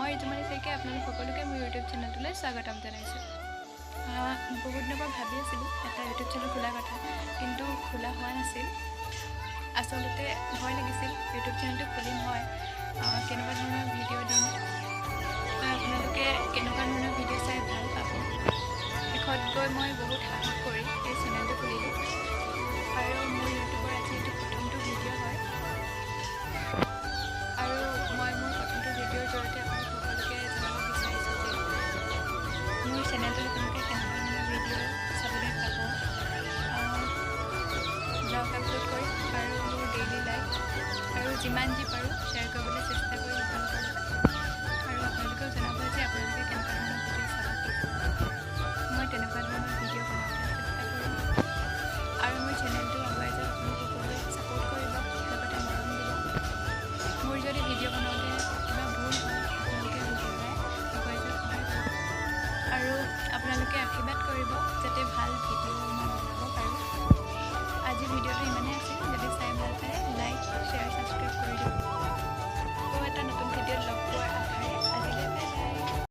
মই ঋতুমণি শইকীয়াই আপোনালোক সকলোকে মোৰ ইউটিউব চেনেলটোলৈ স্বাগতম জনাইছোঁ। বহুত দিনৰ পৰা ভাবি আছিলোঁ এটা ইউটিউব চেনেল খোলাৰ কথা, কিন্তু খোলা হোৱা নাছিল। আচলতে ভয় লাগিছিল ইউটিউব চেনেলটো খুলিম হয়, কেনেকুৱা ধৰণৰ ভিডিঅ' দিম, আপোনালোকে কেনেকুৱা ধৰণৰ ভিডিঅ' চাই ভাল পাব। শেষত গৈ মই বহুত সাহস কৰি এই চেনেলটো খুলিলোঁ আৰু মোৰ ইউটিউবৰ আজি এইটো প্ৰথমটো ভিডিঅ' হয়। আৰু মই মোৰ প্ৰথমটো ভিডিঅ'ৰ জৰিয়তে আপোনালোক সকলোকে জনাব বিচাৰিছোঁ যে মোৰ চেনেলটোত আপোনালোকে কেনেকুৱা ধৰণৰ ভিডিঅ' চাবলৈ পাব। ব্লগ আপলোড কৰিম আৰু মোৰ ডেইলি লাইফ আৰু যিমান যি পাৰোঁ শ্বেয়াৰ কৰিবলৈ চেষ্টা কৰিম আপোনালোকৰ লগত, আৰু আপোনালোকেও জনাব যে আপোনালোকে কেনেকুৱা ধৰণৰ ভিডিঅ' চাব। মই তেনেকুৱা ধৰণৰ ভিডিঅ' বনাবলৈ চেষ্টা কৰিম আৰু মোৰ চেনেলটো আগুৱাই যাওক। আপোনালোক সকলোৱে ছাপোৰ্ট কৰিব, লগতে মৰম দিব। মোৰ যদি ভিডিঅ' বনাওঁতে কিবা ভুল হয় আপোনালোকে শুধৰাই আগুৱাই যোৱাত সহায় কৰিব, আৰু আপোনালোকে আশীৰ্বাদ কৰিব যাতে ভাল ভিডিঅ' মই বনাওঁ।